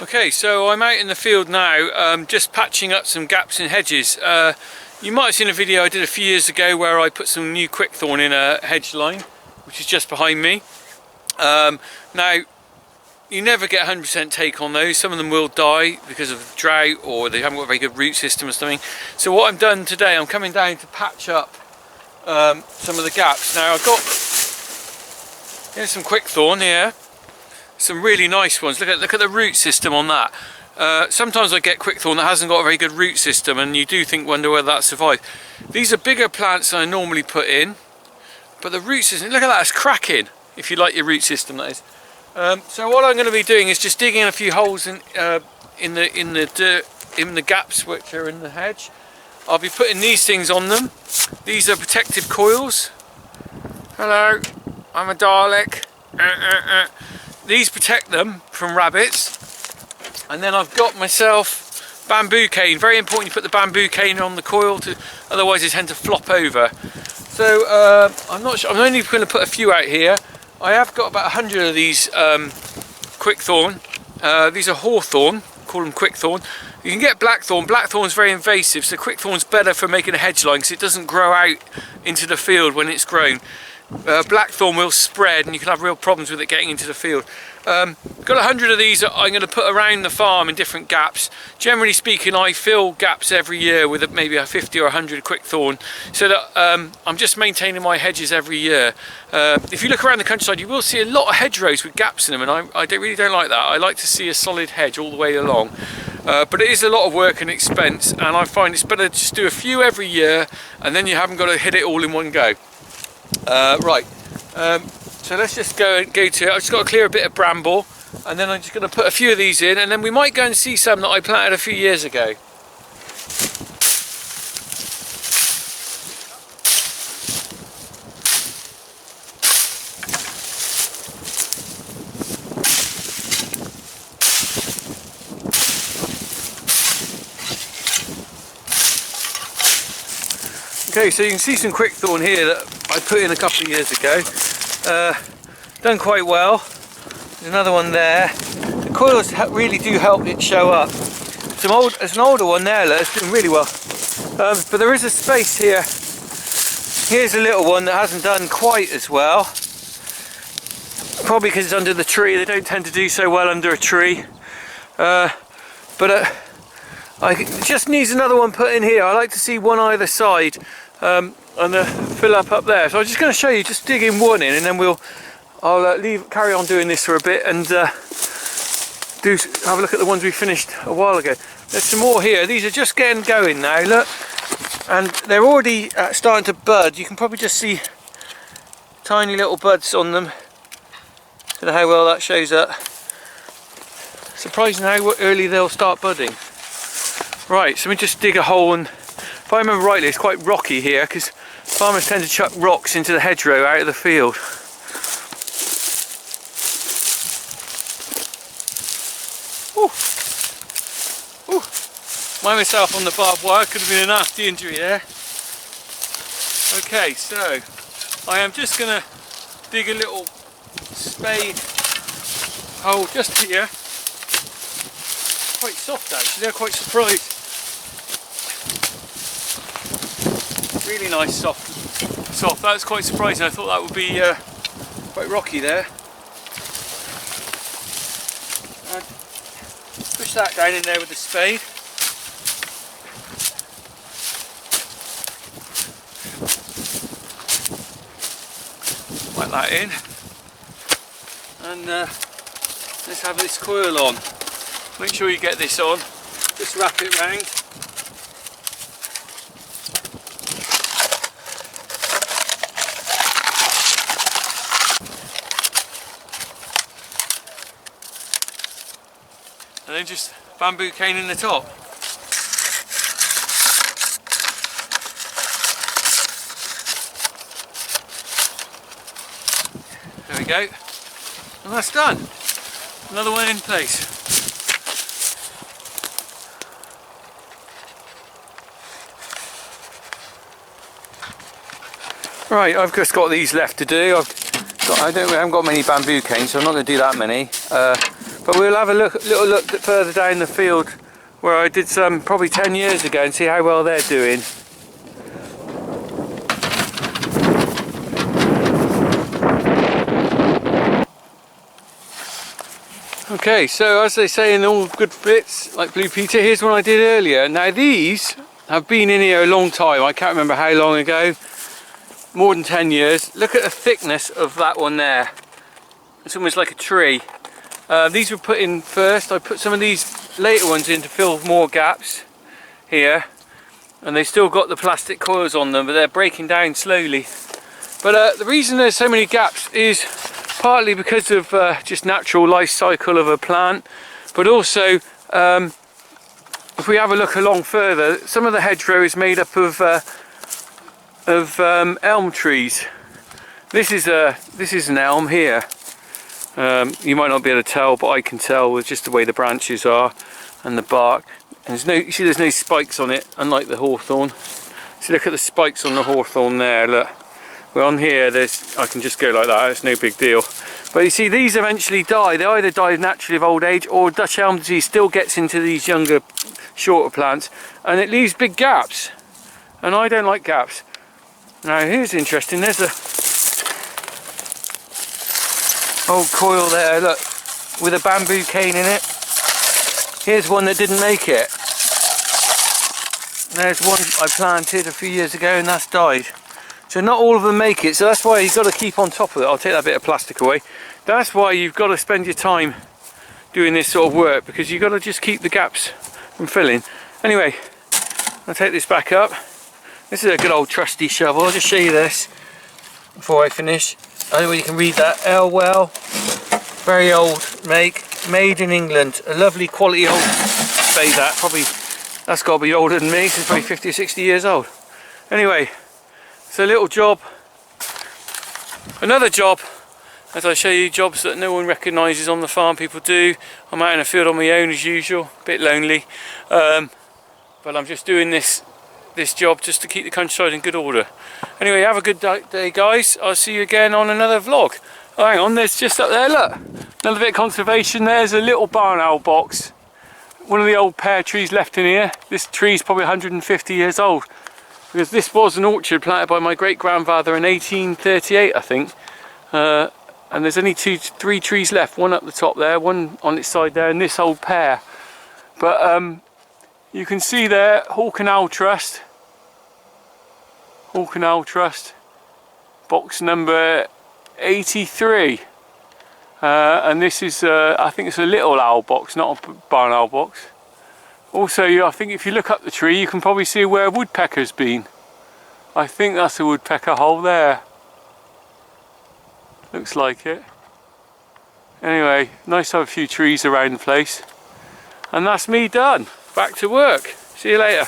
Okay, so I'm out in the field now, just patching up some gaps in hedges. You might have seen a video I did a few years ago where I put some new quickthorn in a hedge line, which is just behind me. Now, you never get 100% take on those. Some of them will die because of drought or they haven't got a very good root system or something. So what I've done today, I'm coming down to patch up some of the gaps. Now I've got, here's some quickthorn here. Some really nice ones. Look at the root system on that. Sometimes I get quickthorn that hasn't got a very good root system, and you do wonder whether that survived. These are bigger plants than I normally put in, but the root system, look at that, it's cracking. If you like your root system, that is. So what I'm going to be doing is just digging a few holes in the dirt, in the gaps which are in the hedge. I'll be putting these things on them. These are protective coils. Hello, I'm a Dalek. These protect them from rabbits. And then I've got myself bamboo cane. Very important you put the bamboo cane on the coil, otherwise they tend to flop over. So I'm not sure, I'm only going to put a few out here. I have got about 100 of these quickthorn. These are hawthorn, call them quickthorn. You can get blackthorn. Blackthorn's very invasive, so quickthorn's better for making a hedge line because it doesn't grow out into the field when it's grown. Blackthorn will spread and you can have real problems with it getting into the field. Got 100 of these that I'm going to put around the farm in different gaps. Generally speaking, I fill gaps every year with maybe a 50 or 100 quickthorn, so that I'm just maintaining my hedges every year. If you look around the countryside, you will see a lot of hedgerows with gaps in them, and I really don't like that. I like to see a solid hedge all the way along. But it is a lot of work and expense, and I find it's better to just do a few every year, and then you haven't got to hit it all in one go. So let's just go to it. I've just got to clear a bit of bramble, and then I'm just going to put a few of these in, and then we might go and see some that I planted a few years ago. Okay, so you can see some quickthorn here that I put in a couple of years ago. Done quite well. There's another one there. The coils really do help it show up. There's an older one there that's doing really well. But there is a space here. Here's a little one that hasn't done quite as well. Probably because it's under the tree. They don't tend to do so well under a tree. It just needs another one put in here. I like to see one either side. And fill up there. So I'm just going to show you, just digging one in, and then I'll carry on doing this for a bit and have a look at the ones we finished a while ago. There's some more here. These are just getting going now, look, and they're already starting to bud. You can probably just see tiny little buds on them. Don't know how well that shows up. Surprising how early they'll start budding. Right, so let me just dig a hole, and if I remember rightly, it's quite rocky here because farmers tend to chuck rocks into the hedgerow out of the field. Ooh. Ooh. Mind myself on the barbed wire, could have been a nasty injury there. Okay, so I am just going to dig a little spade hole just here. Quite soft actually, they're quite surprised. Really nice, soft. That was quite surprising. I thought that would be quite rocky there. Push that down in there with the spade. Whack that in. And let's have this coil on. Make sure you get this on. Just wrap it round. And then just bamboo cane in the top. There we go. And that's done. Another one in place. Right, I've just got these left to do. I haven't got many bamboo canes, so I'm not going to do that many. But But we'll have a little look further down the field where I did some probably 10 years ago and see how well they're doing. Okay, so as they say in all good bits, like Blue Peter, here's one I did earlier. Now these have been in here a long time. I can't remember how long ago. More than 10 years. Look at the thickness of that one there. It's almost like a tree. These were put in first. I put some of these later ones in to fill more gaps here. And they still got the plastic coils on them, but they're breaking down slowly. But the reason there's so many gaps is partly because of just natural life cycle of a plant, but also if we have a look along further, some of the hedgerow is made up of elm trees. This is an elm here. You might not be able to tell, but I can tell with just the way the branches are and the bark. And you see there's no spikes on it, unlike the hawthorn. So look at the spikes on the hawthorn there, look. Well, on here, I can just go like that, it's no big deal. But you see, these eventually die. They either die naturally of old age, or Dutch elm disease still gets into these younger, shorter plants, and it leaves big gaps. And I don't like gaps. Now, here's interesting. There's a old coil there, look, with a bamboo cane in it. Here's one that didn't make it. There's one I planted a few years ago, and that's died. So not all of them make it, so that's why you've got to keep on top of it. I'll take that bit of plastic away. That's why you've got to spend your time doing this sort of work, because you've got to just keep the gaps from filling. Anyway, I'll take this back up. This is a good old trusty shovel. I'll just show you this before I finish. I know you can read that. Elwell, very old make, made in England. A lovely quality old spade that. Probably, that's got to be older than me, so it's probably 50 or 60 years old. Anyway. So a little job, another job, as I show you jobs that no one recognises on the farm, people do. I'm out in the field on my own as usual, a bit lonely, but I'm just doing this job just to keep the countryside in good order. Anyway, have a good day guys, I'll see you again on another vlog. Oh, hang on, there's just up there, look, another bit of conservation. There's a little barn owl box, one of the old pear trees left in here. This tree's probably 150 years old. Because this was an orchard planted by my great-grandfather in 1838, I think. And there's only three trees left, one up the top there, one on its side there, and this old pear. But you can see there, Hawk and Owl Trust. Hawk and Owl Trust, box number 83. And this is, I think it's a little owl box, not a barn owl box. Also, I think if you look up the tree, you can probably see where a woodpecker's been. I think that's a woodpecker hole there. Looks like it. Anyway, nice to have a few trees around the place. And that's me done. Back to work. See you later.